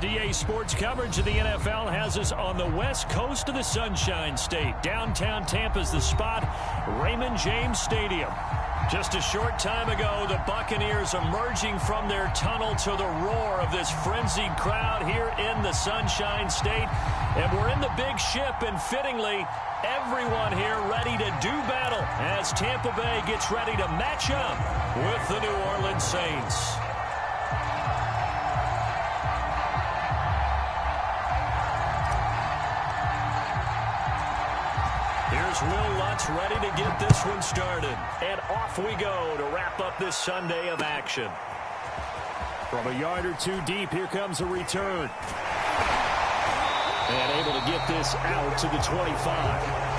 DA Sports coverage of the NFL has us on the west coast of the Sunshine State. Downtown Tampa's the spot, Raymond James Stadium. Just a short time ago, the Buccaneers emerging from their tunnel to the roar of this frenzied crowd here in the Sunshine State. And we're in the big ship, and fittingly, everyone here ready to do battle as Tampa Bay gets ready to match up with the New Orleans Saints. Here's Will Lutz ready to get this one started. And off we go to wrap up this Sunday of action. From a yard or two deep, here comes a return. And able to get this out to the 25.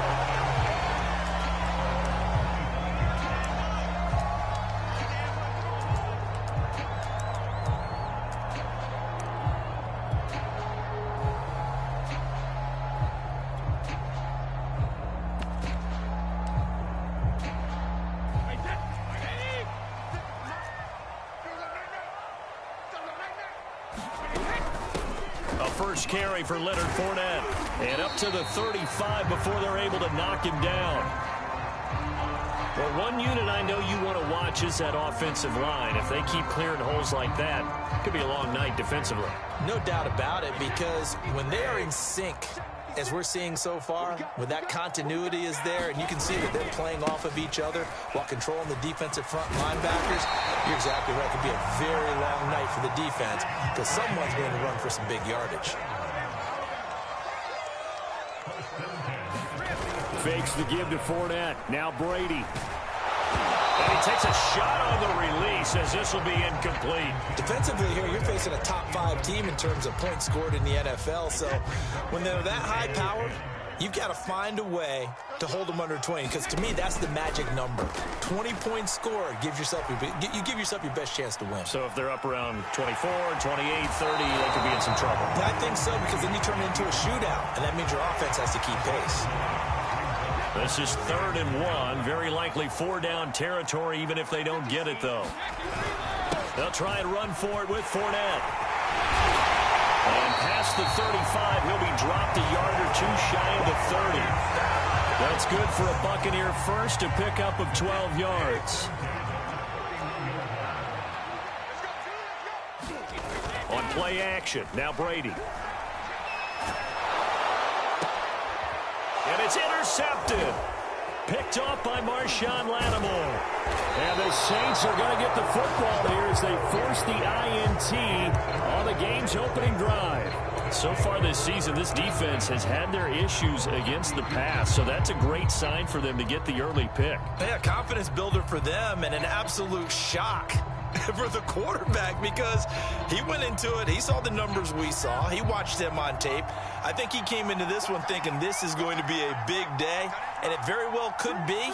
First carry for Leonard Fournette. And up to the 35 before they're able to knock him down. Well, one unit I know you want to watch is that offensive line. If they keep clearing holes like that, it could be a long night defensively. No doubt about it, because when they are in sync, as we're seeing so far, when that continuity is there, and you can see that they're playing off of each other while controlling the defensive front linebackers, you're exactly right. It could be a very long night for the defense because someone's going to run for some big yardage. Fakes the give to Fournette. Now Brady. And he takes a shot on the release as this will be incomplete. Defensively here, you're facing a top-5 team in terms of points scored in the NFL. So when they're that high-powered, you've got to find a way to hold them under 20. Because to me, that's the magic number. 20 points scored gives yourself you give yourself your best chance to win. So if they're up around 24, 28, 30, they could be in some trouble. Yeah, I think so, because then you turn it into a shootout, and that means your offense has to keep pace. This is 3rd and 1. Very likely 4-down territory, even if they don't get it, though. They'll try and run for it with Fournette. And past the 35, he'll be dropped a yard or two shy of the 30. That's good for a Buccaneer first to pick up of 12 yards. On play action, now Brady. And it's intercepted. Picked off by Marshawn Lattimore. And the Saints are going to get the football here as they force the INT on the game's opening drive. So far this season, this defense has had their issues against the pass, so that's a great sign for them to get the early pick. Yeah, confidence builder for them and an absolute shock for the quarterback because he went into it. He saw the numbers we saw. He watched them on tape. I think he came into this one thinking this is going to be a big day, and it very well could be.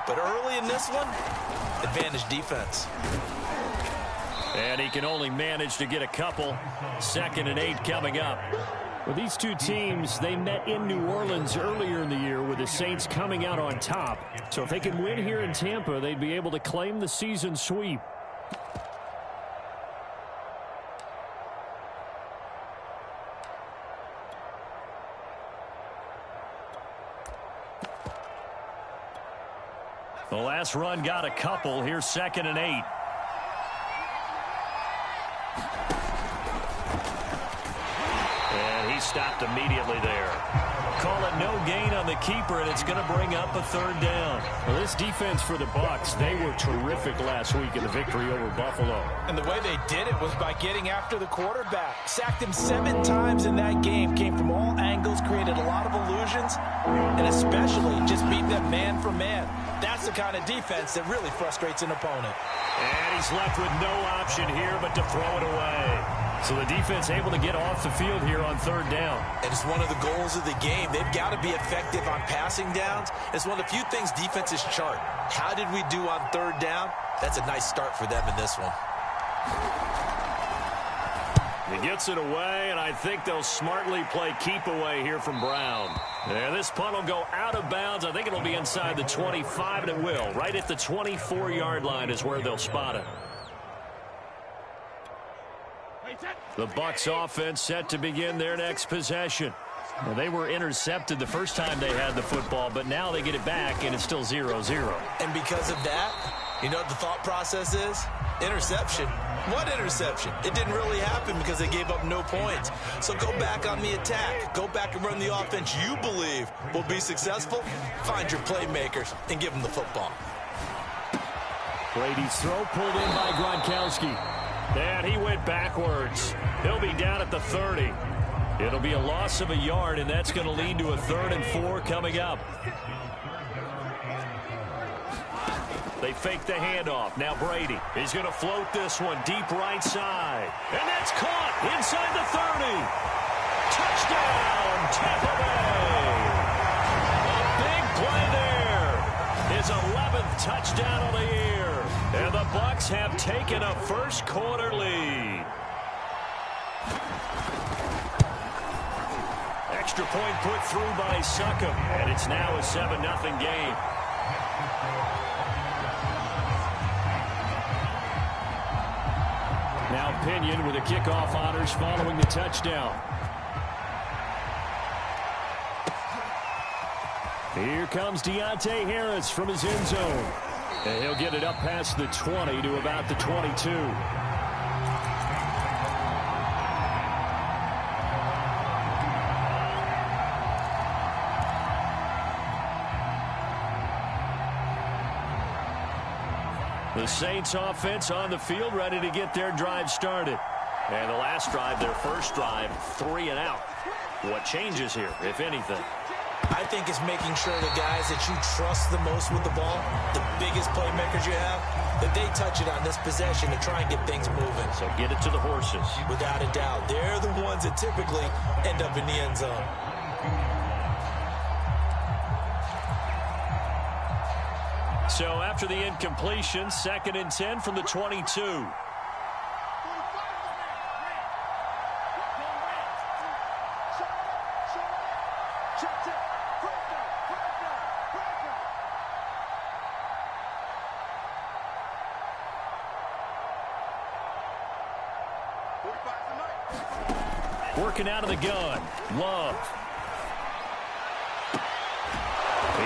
But early in this one, advantage defense. And he can only manage to get a couple. 2nd and 8 coming up. Well, these two teams, they met in New Orleans earlier in the year with the Saints coming out on top. So if they can win here in Tampa, they'd be able to claim the season sweep. The last run got a couple. Here's 2nd and 8. And he stopped immediately there. Call it no gain on the keeper, and it's going to bring up a 3rd down. Well, this defense for the Bucs, they were terrific last week in the victory over Buffalo. And the way they did it was by getting after the quarterback. Sacked him 7 times in that game. Came from all angles, created a lot of illusions, and especially just beat them man for man. That's the kind of defense that really frustrates an opponent. And he's left with no option here but to throw it away. So the defense able to get off the field here on 3rd down. And it's one of the goals of the game. They've got to be effective on passing downs. It's one of the few things defenses chart. How did we do on 3rd down? That's a nice start for them in this one. He gets it away, and I think they'll smartly play keep away here from Brown. And this punt will go out of bounds. I think it'll be inside the 25, and it will. Right at the 24-yard line is where they'll spot it. The Bucs offense set to begin their next possession. Well, they were intercepted the first time they had the football, but now they get it back, and it's still 0-0. And because of that, you know what the thought process is? Interception. What interception? It didn't really happen because they gave up no points. So go back on the attack. Go back and run the offense you believe will be successful. Find your playmakers and give them the football. Brady's throw pulled in by Gronkowski. And he went backwards. He'll be down at the 30. It'll be a loss of a yard, and that's going to lead to a 3rd and 4 coming up. They fake the handoff. Now Brady is going to float this one deep right side. And that's caught inside the 30. Touchdown, Tampa Bay. A big play there. His 11th touchdown of the year. And the Bucs have taken a first-quarter lead. Extra point put through by Succop, and it's now a 7-0 game. Now Pinion with the kickoff honors following the touchdown. Here comes Deontay Harris from his end zone. And he'll get it up past the 20 to about the 22. The Saints offense on the field ready to get their drive started. And the last drive, their first drive, 3 and out. What changes here, if anything? I think it's making sure the guys that you trust the most with the ball, the biggest playmakers you have, that they touch it on this possession to try and get things moving. So get it to the horses. Without a doubt. They're the ones that typically end up in the end zone. So after the incompletion, 2nd and 10 from the 22. Working out of the gun, Love.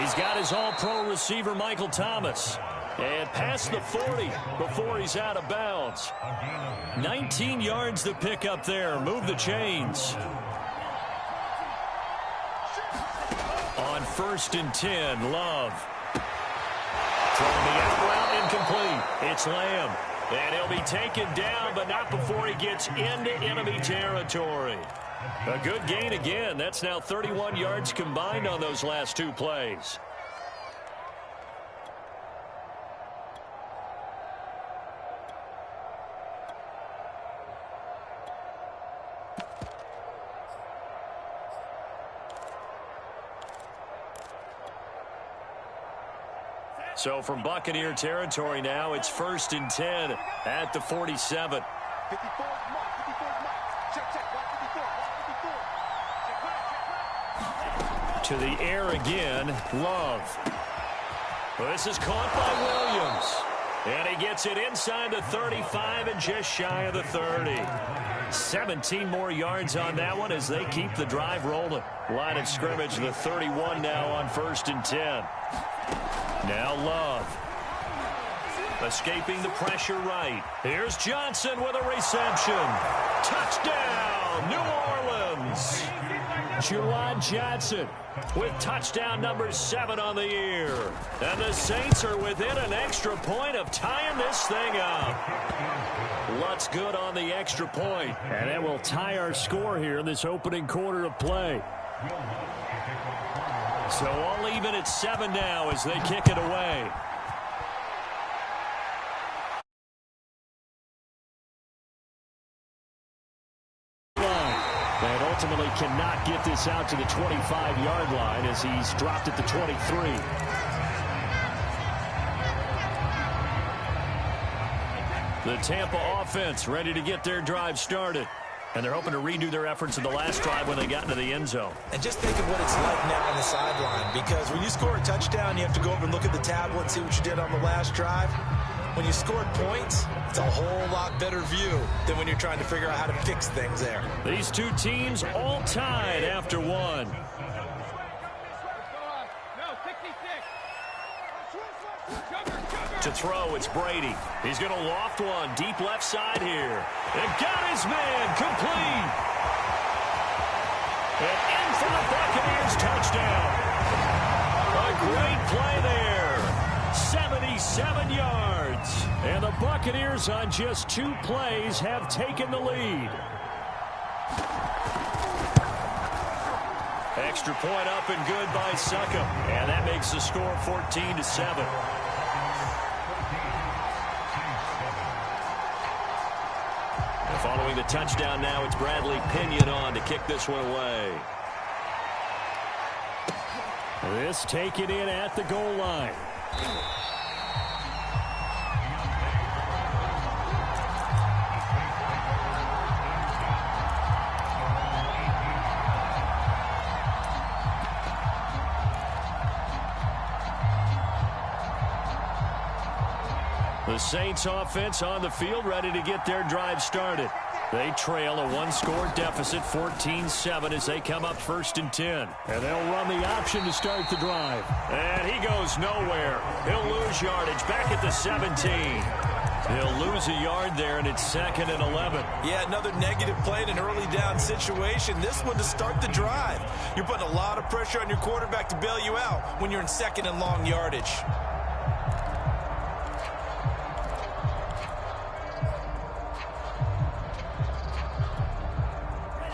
He's got his all-pro receiver, Michael Thomas. And past the 40 before he's out of bounds. 19 yards to pick up there. Move the chains. On 1st and 10, Love. Throwing the out route incomplete. It's Lamb. And he'll be taken down, but not before he gets into enemy territory. A good gain again. That's now 31 yards combined on those last 2 plays. So from Buccaneer territory now, it's 1st and 10 at the 47. To the air again, Love. Well, this is caught by Williams. And he gets it inside the 35 and just shy of the 30. 17 more yards on that one as they keep the drive rolling. Line of scrimmage, the 31 now on 1st and 10. Now Love. Escaping the pressure right. Here's Johnson with a reception. Touchdown, New Orleans. Juwan Johnson with touchdown number 7 on the year. And the Saints are within an extra point of tying this thing up. Lutz good on the extra point. And that will tie our score here in this opening quarter of play. So all even at 7 now as they kick it away. And ultimately cannot get this out to the 25-yard line as he's dropped at the 23. The Tampa offense ready to get their drive started. And they're hoping to redo their efforts in the last drive when they got into the end zone. And just think of what it's like now on the sideline. Because when you score a touchdown, you have to go over and look at the tablet and see what you did on the last drive. when you scored points, it's a whole lot better view than when you're trying to figure out how to fix things there. These two teams all tied after one. To throw, it's Brady. He's going to loft one deep left side here. And got his man complete. And in for the Buccaneers touchdown. A great play there. 77 yards. And the Buccaneers on just 2 plays have taken the lead. Extra point up and good by Succop. And that makes the score 14-7. Following the touchdown now, it's Bradley Pinion on to kick this one away. This taken in at the goal line. The Saints offense on the field, ready to get their drive started. They trail a 1-score deficit, 14-7, as they come up 1st and 10. And they'll run the option to start the drive. And he goes nowhere. He'll lose yardage back at the 17. He'll lose a yard there, and it's 2nd and 11. Yeah, another negative play in an early down situation. This one to start the drive. You're putting a lot of pressure on your quarterback to bail you out when you're in 2nd and long yardage.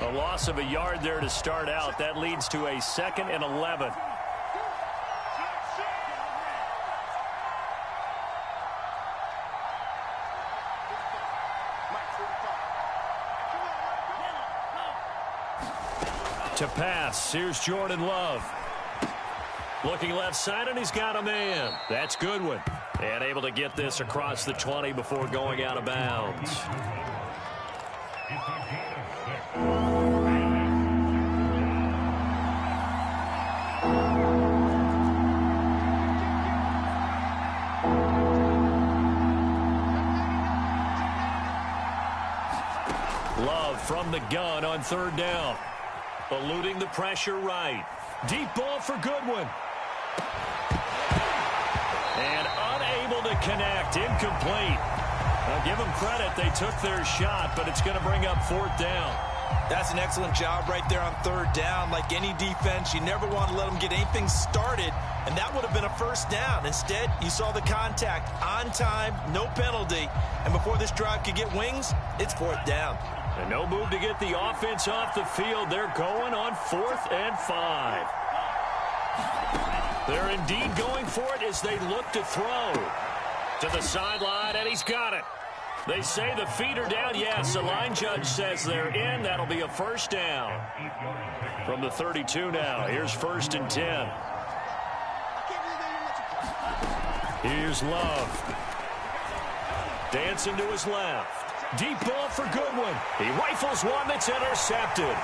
A loss of a yard there to start out. That leads to a 2nd and 11. To pass, here's Jordan Love. Looking left side, and he's got a man. That's Goodwin. And able to get this across the 20 before going out of bounds. Love from the gun on 3rd down. Eluding the pressure right. Deep ball for Goodwin. And unable to connect. Incomplete. I'll give them credit. They took their shot, but it's going to bring up 4th down. That's an excellent job right there on 3rd down. Like any defense, you never want to let them get anything started, and that would have been a 1st down. Instead, you saw the contact on time, no penalty, and before this drive could get wings, it's 4th down. And no move to get the offense off the field. They're going on 4th and 5. They're indeed going for it as they look to throw. To the sideline, and he's got it. They say the feet are down. Yes, the line judge says they're in. That'll be a 1st down. From the 32 now, here's 1st and 10. Here's Love. Dancing to his left. Deep ball for Goodwin. He rifles one that's intercepted.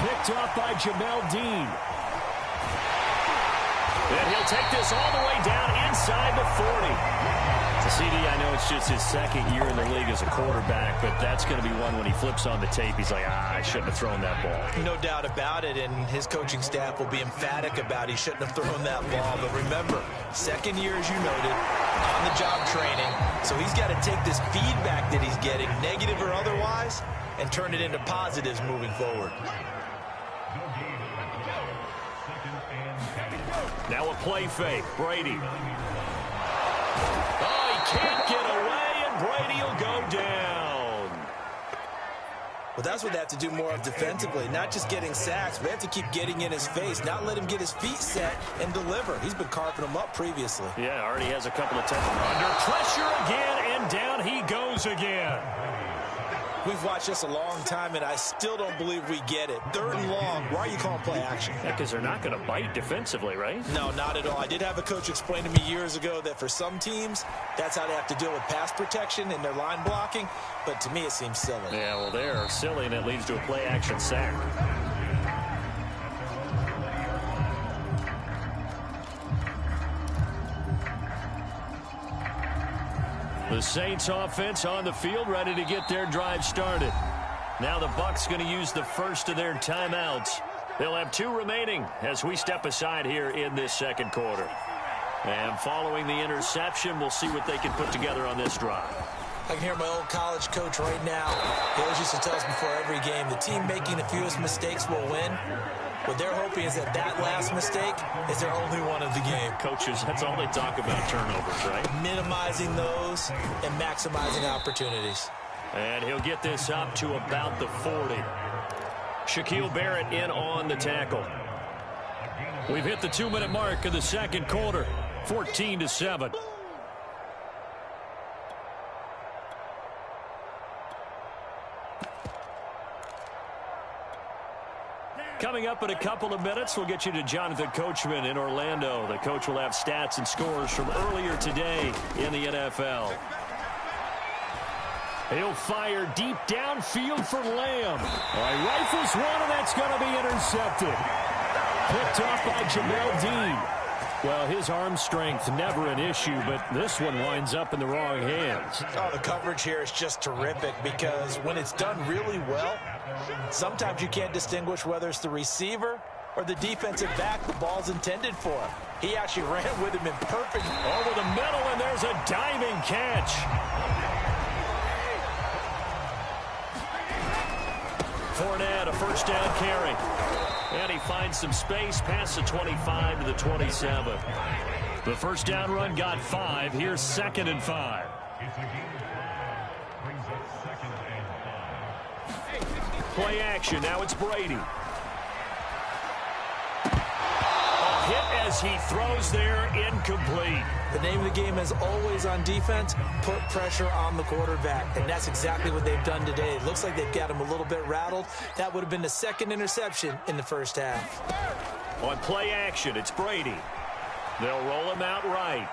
Picked up by Jamel Dean. And he'll take this all the way down inside the 40. CD, I know it's just his 2nd year in the league as a quarterback, but that's going to be one when he flips on the tape. He's like, I shouldn't have thrown that ball. No doubt about it, and his coaching staff will be emphatic about he shouldn't have thrown that ball. But remember, 2nd year, as you noted, on-the-job training. So he's got to take this feedback that he's getting, negative or otherwise, and turn it into positives moving forward. Now a play fake. Brady. Oh, he can't get away, and Brady will go down. Well, that's what they have to do more of defensively, not just getting sacks. They have to keep getting in his face, not let him get his feet set and deliver. He's been carving them up previously. Yeah, already has a couple of touchdowns. Under pressure again, and down he goes again. We've watched this a long time, and I still don't believe we get it. 3rd and long. Why are you calling play action? Yeah, because they're not going to bite defensively, right? No, not at all. I did have a coach explain to me years ago that for some teams, that's how they have to deal with pass protection and their line blocking. But to me, it seems silly. Yeah, well, they're silly, and it leads to a play action sack. Saints offense on the field, ready to get their drive started. Now the Bucs going to use the first of their timeouts. They'll have 2 remaining as we step aside here in this second quarter. And following the interception, we'll see what they can put together on this drive. I can hear my old college coach right now. He always used to tell us before every game, the team making the fewest mistakes will win. What they're hoping is that last mistake is their only one of the game. Coaches, that's all they talk about, turnovers, right? Minimizing those and maximizing opportunities. And he'll get this up to about the 40. Shaquille Barrett in on the tackle. We've hit the 2-minute mark of the second quarter, 14-7. Coming up in a couple of minutes, we'll get you to Jonathan Coachman in Orlando. The coach will have stats and scores from earlier today in the NFL. He'll fire deep downfield for Lamb. Rifles one, and that's going to be intercepted. Picked off by Jamel Dean. Well, his arm strength never an issue, but this one winds up in the wrong hands. Oh, the coverage here is just terrific because when it's done really well, sometimes you can't distinguish whether it's the receiver or the defensive back the ball's intended for. He actually ran with him in perfect. Over the middle, and there's a diving catch. Fournette, a first down carry. And he finds some space past the 25 to the 27. The first down run got 5. Here's 2nd and 5. Play action. Now it's Brady. A hit as he throws there, incomplete. The name of the game is always on defense, put pressure on the quarterback. And that's exactly what they've done today. It looks like they've got him a little bit rattled. That would have been the 2nd interception in the first half. On play action, it's Brady. They'll roll him out right.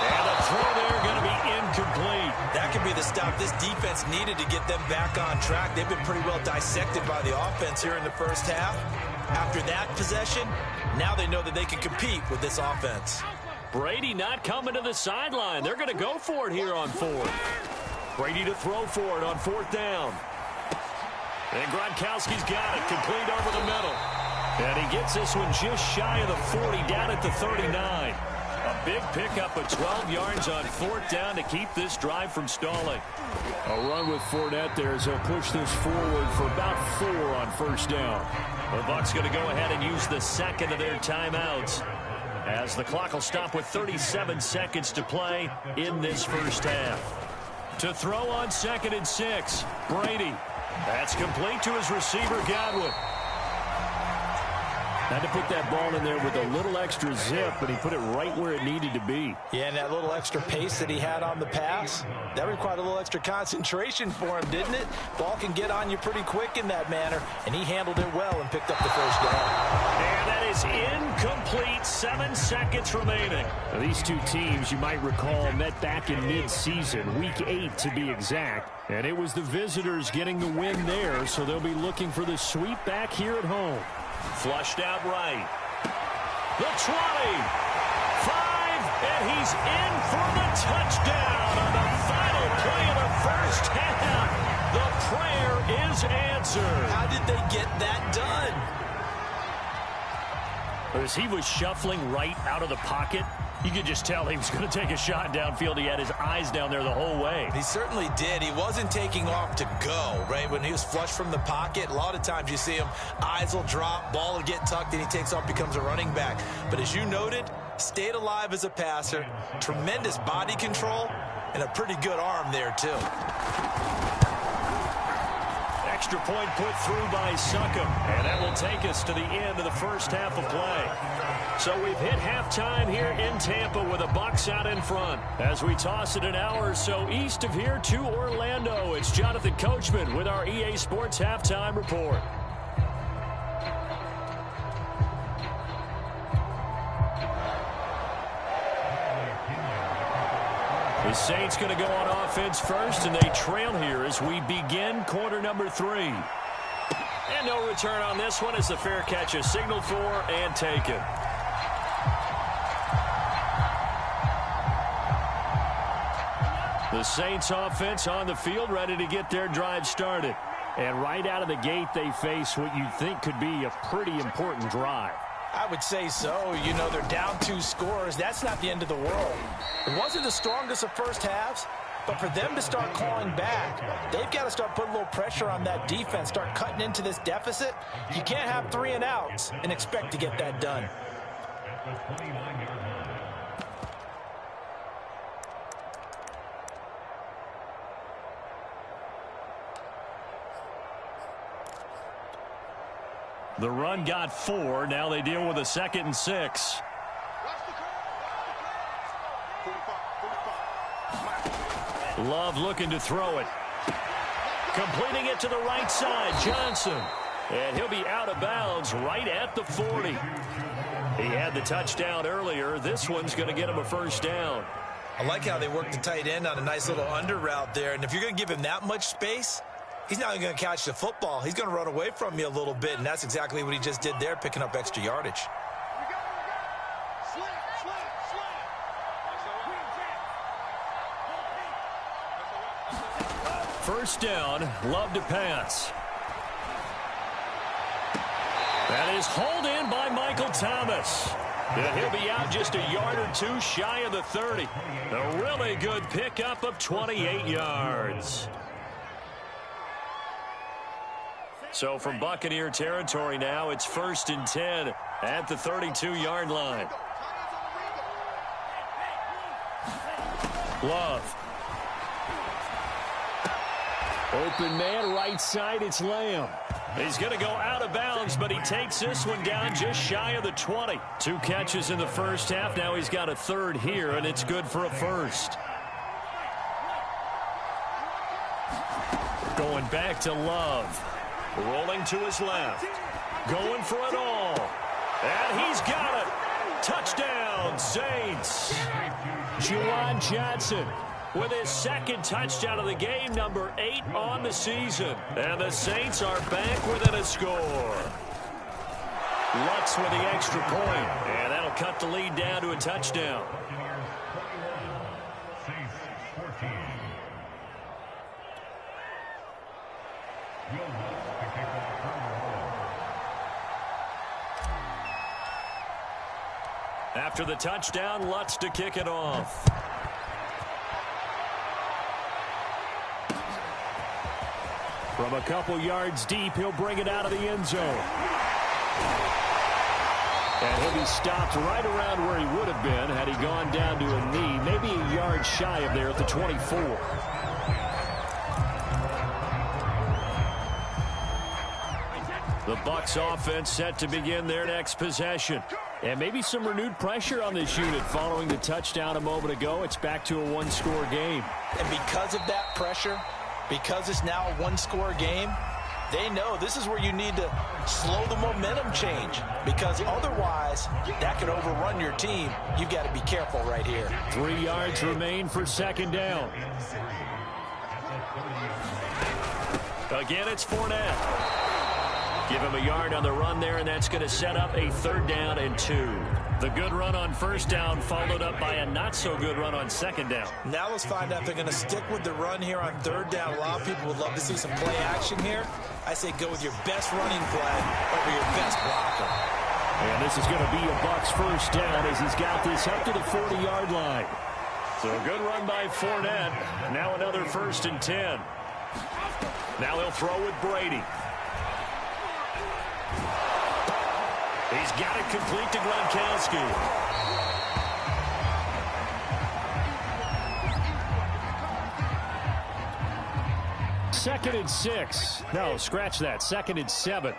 And the throw there going to be incomplete. That could be the stop this defense needed to get them back on track. They've been pretty well dissected by the offense here in the first half. After that possession, now they know that they can compete with this offense. Brady not coming to the sideline. They're going to go for it here on 4th. Brady to throw for it on 4th down. And Gronkowski's got it, complete over the middle. And he gets this one just shy of the 40, down at the 39. A big pickup of 12 yards on 4th down to keep this drive from stalling. A run with Fournette there as he'll push this forward for about 4 on 1st down. The Bucs going to go ahead and use the 2nd of their timeouts as the clock will stop with 37 seconds to play in this first half. To throw on 2nd and 6, Brady. That's complete to his receiver, Godwin. Had to put that ball in there with a little extra zip, but he put it right where it needed to be. Yeah, and that little extra pace that he had on the pass, that required a little extra concentration for him, didn't it? Ball can get on you pretty quick in that manner, and he handled it well and picked up the first down. And that is incomplete. 7 seconds remaining. Now, these two teams, you might recall, met back in mid-season, week 8 to be exact. And it was the visitors getting the win there, so they'll be looking for the sweep back here at home. Flushed out right. The 20. 5, and he's in for the touchdown on the final play of the first half. The prayer is answered. How did they get that done? As he was shuffling right out of the pocket, you could just tell he was going to take a shot downfield. He had his eyes down there the whole way. He certainly did. He wasn't taking off to go, right? When he was flushed from the pocket, a lot of times you see him, eyes will drop, ball will get tucked, and he takes off, becomes a running back. But as you noted, stayed alive as a passer, tremendous body control, and a pretty good arm there, too. Extra point put through by Succop, and that will take us to the end of the first half of play. So we've hit halftime here in Tampa with the Bucs out in front. As we toss it an hour or so east of here to Orlando, it's Jonathan Coachman with our EA Sports Halftime Report. The Saints going to go on offense first, and they trail here as we begin quarter number 3. And no return on this one as the fair catch is signaled for and taken. The Saints offense on the field, ready to get their drive started. And right out of the gate, they face what you'd think could be a pretty important drive. I would say so. You know, they're down 2 scores. That's not the end of the world. It wasn't the strongest of first halves, but for them to start clawing back, they've got to start putting a little pressure on that defense, start cutting into this deficit. You can't have 3 and outs and expect to get that done. The run got 4. Now they deal with a 2nd and 6. Love looking to throw it. Completing it to the right side, Johnson. And he'll be out of bounds right at the 40. He had the touchdown earlier. This one's going to get him a first down. I like how they work the tight end on a nice little under route there. And if you're going to give him that much space, he's not going to catch the football. He's going to run away from you a little bit, and that's exactly what he just did there, picking up extra yardage. First down, Love to pass. That is hauled in by Michael Thomas. And he'll be out just a yard or 2 shy of the 30. A really good pickup of 28 yards. So from Buccaneer territory now, it's 1st and 10 at the 32-yard line. Love. Open man, right side, it's Lamb. He's going to go out of bounds, but he takes this one down just shy of the 20. 2 catches in the first half. Now he's got a 3rd here, and it's good for a first. Going back to Love. Rolling to his left. Going for it all. And he's got it. Touchdown, Saints. Juwan Johnson with his 2nd touchdown of the game, number 8 on the season. And the Saints are back within a score. Lutz with the extra point. And that'll cut the lead down to a touchdown. After the touchdown, Lutz to kick it off. From a couple yards deep, he'll bring it out of the end zone. And he'll be stopped right around where he would have been had he gone down to a knee, maybe a yard shy of there at the 24. The Bucs offense set to begin their next possession. And maybe some renewed pressure on this unit following the touchdown a moment ago. It's back to a 1-score game. And because of that pressure, because it's now a 1-score game, they know this is where you need to slow the momentum change, because otherwise that could overrun your team. You've got to be careful right here. 3 yards remain for 2nd down. Again, it's Fournette. Give him a yard on the run there, and that's going to set up a 3rd down and 2. The good run on 1st down followed up by a not-so-good run on 2nd down. Now let's find out if they're going to stick with the run here on 3rd down. A lot of people would love to see some play action here. I say go with your best running play over your best blocker. And this is going to be a Bucs 1st down as he's got this up to the 40-yard line. So a good run by Fournette. Now another 1st and 10. Now he'll throw with Brady. He's got it complete to Gronkowski. Second and 6. No, scratch that. 2nd and 7.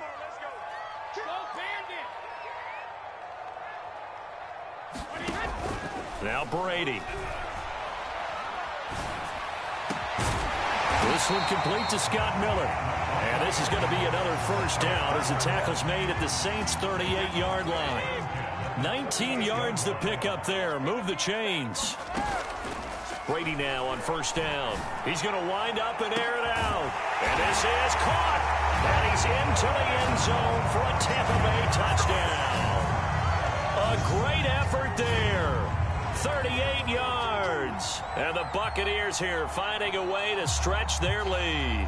Now Brady. This one complete to Scott Miller. And this is going to be another 1st down as the tackle's made at the Saints' 38-yard line. 19 yards to pick up there. Move the chains. Brady now on 1st down. He's going to wind up and air it out. And this is caught. And he's into the end zone for a Tampa Bay touchdown. A great effort there. 38 yards. yards. And the Buccaneers here finding a way to stretch their lead.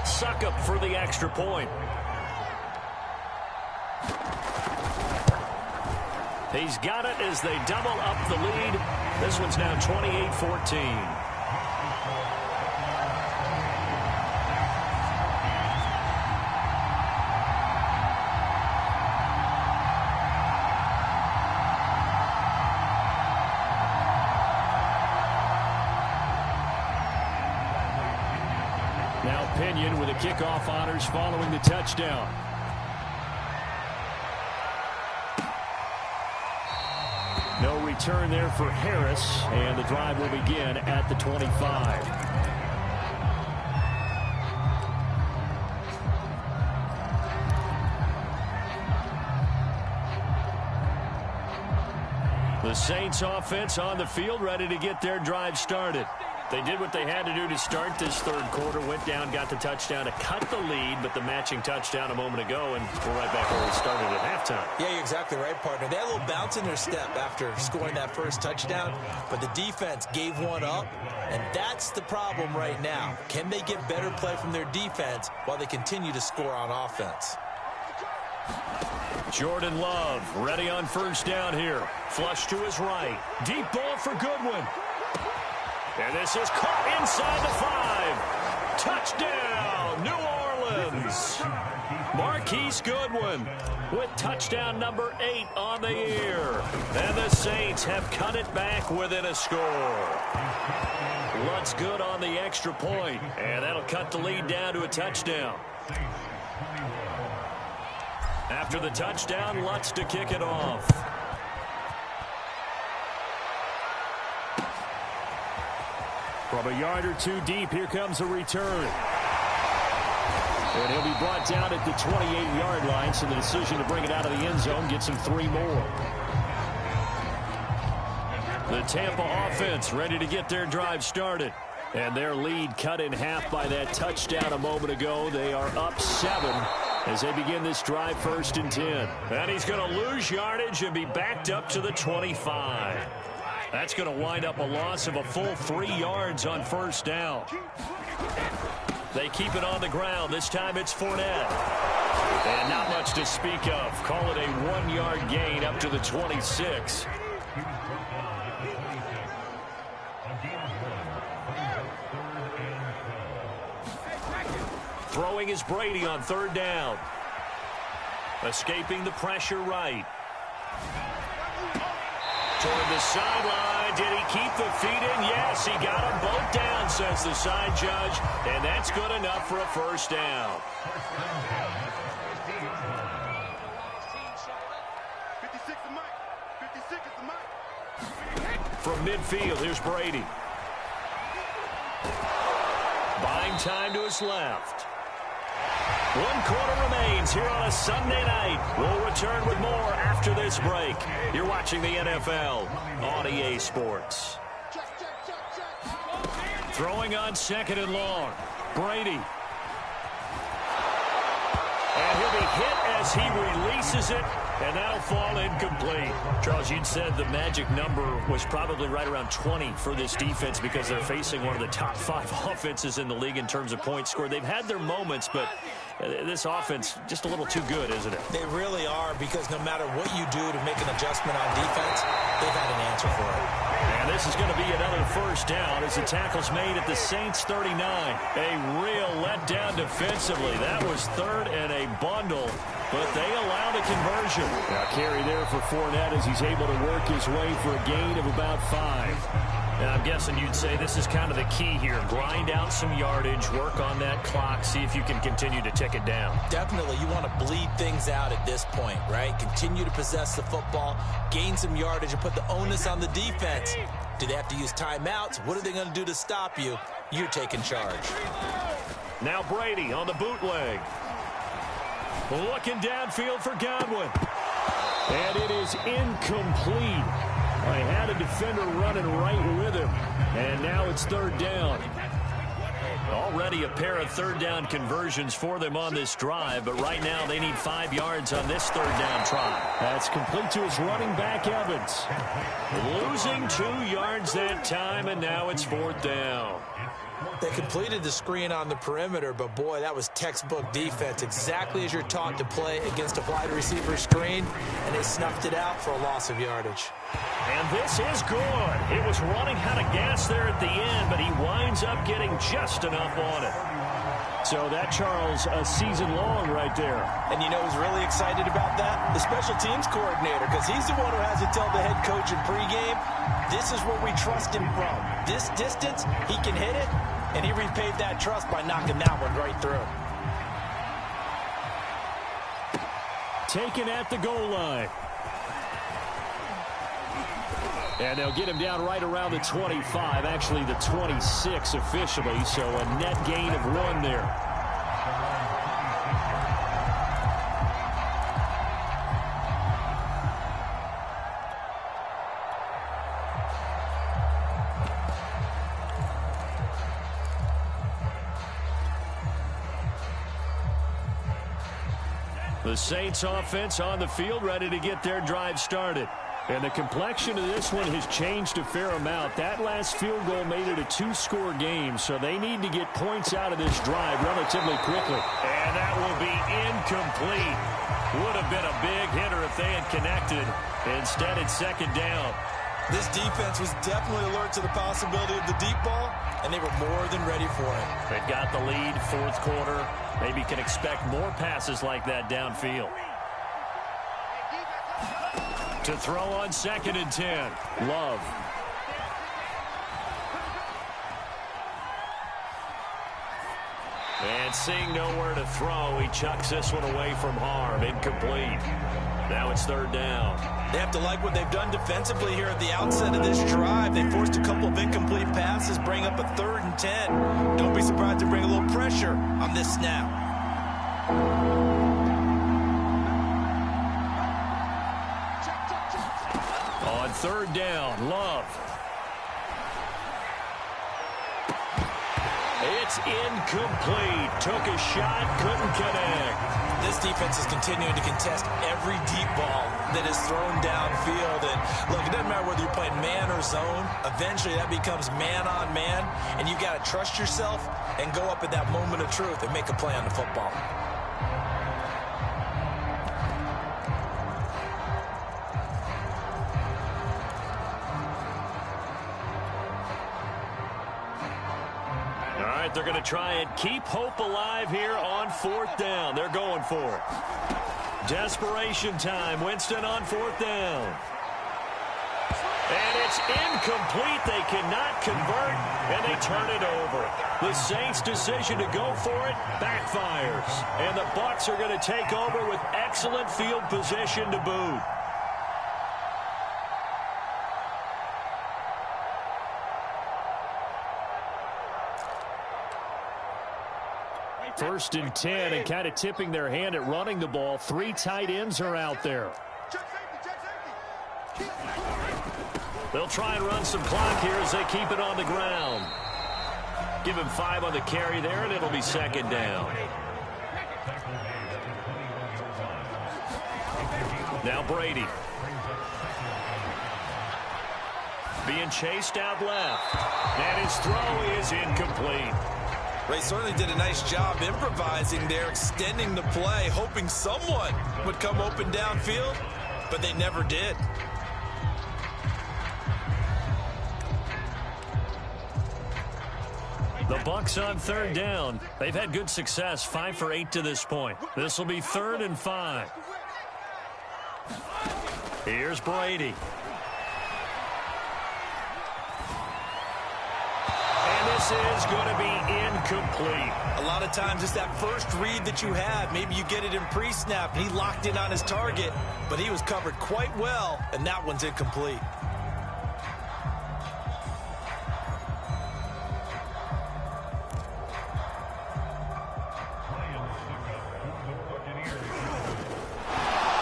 Succop for the extra point. He's got it as they double up the lead. This one's now 28-14. Now Pinion with the kickoff honors following the touchdown. No return there for Harris, and the drive will begin at the 25. The Saints offense on the field, ready to get their drive started. They did what they had to do to start this third quarter, went down, got the touchdown to cut the lead, but the matching touchdown a moment ago, and we're right back where we started at halftime. Yeah, you're exactly right, partner. They had a little bounce in their step after scoring that first touchdown, but the defense gave one up, and that's the problem right now. Can they get better play from their defense while they continue to score on offense? Jordan Love ready on first down here. Flush to his right. Deep ball for Goodwin. And this is caught inside the 5. Touchdown, New Orleans. Marquise Goodwin with touchdown number 8 on the year. And the Saints have cut it back within a score. Lutz good on the extra point, and that'll cut the lead down to a touchdown. After the touchdown, Lutz to kick it off. From a yard or two deep, here comes a return. And he'll be brought down at the 28-yard line, so the decision to bring it out of the end zone gets him 3 more. The Tampa offense ready to get their drive started. And their lead cut in half by that touchdown a moment ago. They are up 7 as they begin this drive, 1st and 10. And he's going to lose yardage and be backed up to the 25. That's going to wind up a loss of a full 3 yards on first down. They keep it on the ground. This time it's Fournette. And not much to speak of. Call it a 1-yard gain up to the 26. Throwing is Brady on 3rd down. Escaping the pressure right. Toward the sideline. Did he keep the feet in? Yes, he got them both down, says the side judge. And that's good enough for a first down. From midfield, here's Brady. Buying time to his left. 1 quarter remains here on a Sunday night. We'll return with more after this break. You're watching the NFL on EA Sports. Throwing on 2nd and long. Brady. And he'll be hit as he releases it, and that'll fall incomplete. Charles, you'd said the magic number was probably right around 20 for this defense because they're facing one of the top 5 offenses in the league in terms of points scored. They've had their moments, but this offense just a little too good, isn't it? They really are, because no matter what you do to make an adjustment on defense, they've had an answer for it. And this is going to be another first down as the tackle's made at the Saints 39. A real letdown defensively. That was 3rd and a bundle, but they allowed a conversion. Now carry there for Fournette as he's able to work his way for a gain of about 5. And I'm guessing you'd say this is kind of the key here. Grind out some yardage, work on that clock, see if you can continue to tick it down. Definitely. You want to bleed things out at this point, right? Continue to possess the football, gain some yardage, and put the onus on the defense. Do they have to use timeouts? What are they going to do to stop you? You're taking charge. Now Brady on the bootleg. Looking downfield for Godwin. And it is incomplete. I had a defender running right with him. And now it's 3rd down. Already a pair of third down conversions for them on this drive, but right now they need 5 yards on this third down try. That's complete to his running back, Evans. Losing 2 yards that time, and now it's 4th down. They completed the screen on the perimeter, but boy, that was textbook defense, exactly as you're taught to play against a wide receiver screen, and they snuffed it out for a loss of yardage. And this is good. It was running out of gas there at the end, but he winds up getting just enough on it. So that, Charles, a season long right there. And you know who's really excited about that? The special teams coordinator, because he's the one who has to tell the head coach in pregame, this is where we trust him from. This distance, he can hit it, and he repaid that trust by knocking that one right through. Taken at the goal line. And they'll get him down right around the 25, actually the 26 officially, so a net gain of 1 there. The Saints offense on the field, ready to get their drive started. And the complexion of this one has changed a fair amount. That last field goal made it a 2-score game, so they need to get points out of this drive relatively quickly. And that will be incomplete. Would have been a big hitter if they had connected. Instead, it's 2nd down. This defense was definitely alert to the possibility of the deep ball, and they were more than ready for it. They've got the lead, 4th quarter. Maybe can expect more passes like that downfield. To throw on 2nd and 10. Love. And seeing nowhere to throw, he chucks this one away from harm. Incomplete. Now it's 3rd down. They have to like what they've done defensively here at the outset of this drive. They forced a couple of incomplete passes, bring up a 3rd and 10. Don't be surprised to bring a little pressure on this snap. On 3rd down, Love. It's incomplete. Took a shot, couldn't connect. This defense is continuing to contest every deep ball that is thrown downfield. And look, it doesn't matter whether you're playing man or zone. Eventually that becomes man on man, and you got to trust yourself and go up at that moment of truth and make a play on the football. They're going to try and keep hope alive here on 4th down. They're going for it. Desperation time. Winston on 4th down. And it's incomplete. They cannot convert, and they turn it over. The Saints' decision to go for it backfires. And the Bucs are going to take over with excellent field position to boot. 1st and 10, and kind of tipping their hand at running the ball. 3 tight ends are out there. They'll try and run some clock here as they keep it on the ground. Give him 5 on the carry there, and it'll be 2nd down. Now Brady. Being chased out left. And his throw is incomplete. They certainly did a nice job improvising there, extending the play, hoping someone would come open downfield, but they never did. The Bucs on 3rd down. They've had good success, 5 for 8 to this point. This will be 3rd and 5. Here's Brady. This is going to be incomplete. A lot of times it's that first read that you have. Maybe you get it in pre-snap. He locked in on his target, but he was covered quite well, and that one's incomplete.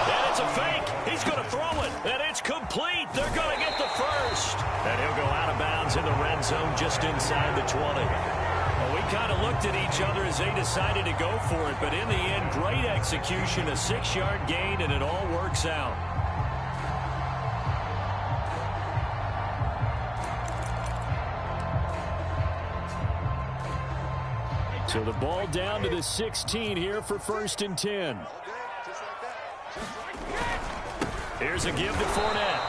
And it's a fake. He's going to throw it, and it's complete. They're going to get the first. And he'll go out of bounds in the red zone just inside the 20. Well, we kind of looked at each other as they decided to go for it, but in the end, great execution, a 6-yard gain, and it all works out. So the ball down to the 16 here for 1st and 10. Here's a give to Fournette.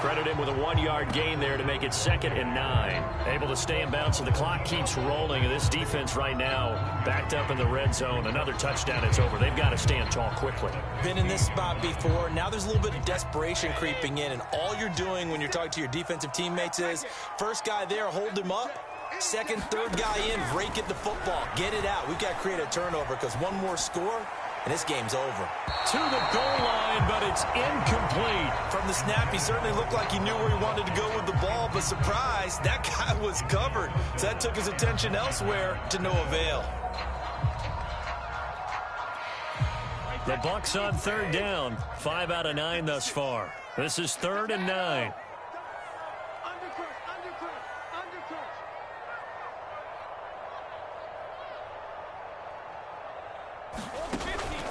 Credit him with a 1-yard gain there to make it 2nd and 9. Able to stay in bounds, so the clock keeps rolling. And this defense right now backed up in the red zone. Another touchdown, it's over. They've got to stand tall quickly. Been in this spot before. Now there's a little bit of desperation creeping in. And all you're doing when you're talking to your defensive teammates is, first guy there, hold him up. Second, third guy in, rake at the football. Get it out. We've got to create a turnover because one more score, and this game's over. To the goal line, but it's incomplete. From the snap, he certainly looked like he knew where he wanted to go with the ball, but surprise, that guy was covered. So that took his attention elsewhere to no avail. The Bucs on 3rd down. 5 out of 9 thus far. This is 3rd and 9.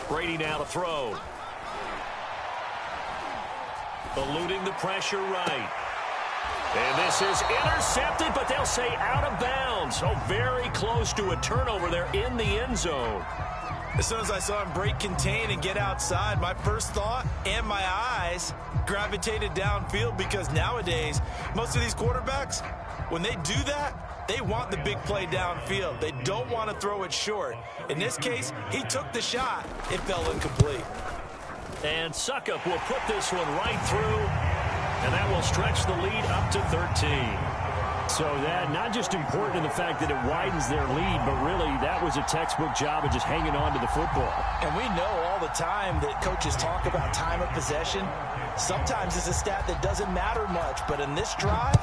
Brady now to throw. Eluding the pressure right. And this is intercepted, but they'll say out of bounds. So very close to a turnover there in the end zone. As soon as I saw him break contain and get outside, my first thought and my eyes gravitated downfield, because nowadays, most of these quarterbacks, when they do that, they want the big play downfield. They don't want to throw it short. In this case, he took the shot. It fell incomplete. And Suckup will put this one right through, and that will stretch the lead up to 13. So that not just important in the fact that it widens their lead, but really that was a textbook job of just hanging on to the football. And we know all the time that coaches talk about time of possession. Sometimes it's a stat that doesn't matter much, but in this drive,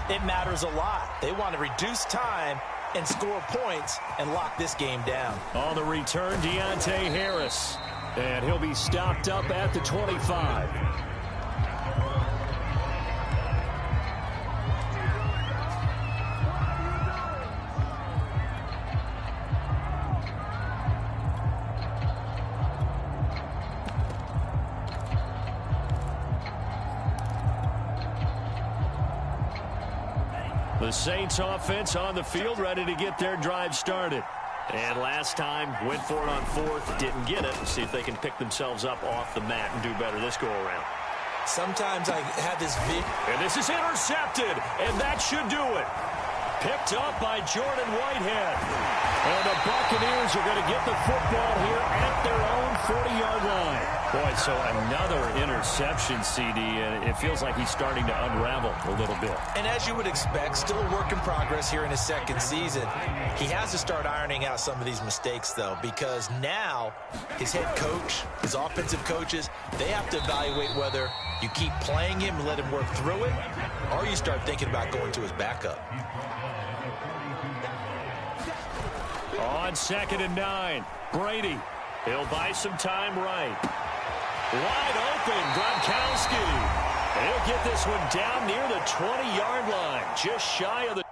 it matters a lot. They want to reduce time and score points and lock this game down. On the return, Deontay Harris. And he'll be stopped up at the 25. The Saints offense on the field, ready to get their drive started. And last time, went for it on 4th, didn't get it. See if they can pick themselves up off the mat and do better this go-around. Sometimes I have this big... And this is intercepted, and that should do it. Picked up by Jordan Whitehead. And the Buccaneers are going to get the football here at their own 40-yard line. Boy, so another interception, CD, and it feels like he's starting to unravel a little bit. And as you would expect, still a work in progress here in his second season. He has to start ironing out some of these mistakes, though, because now his head coach, his offensive coaches, they have to evaluate whether you keep playing him and let him work through it, or you start thinking about going to his backup. On 2nd and 9, Brady. He'll buy some time right. Wide open, Gronkowski. He'll get this one down near the 20-yard line, just shy of the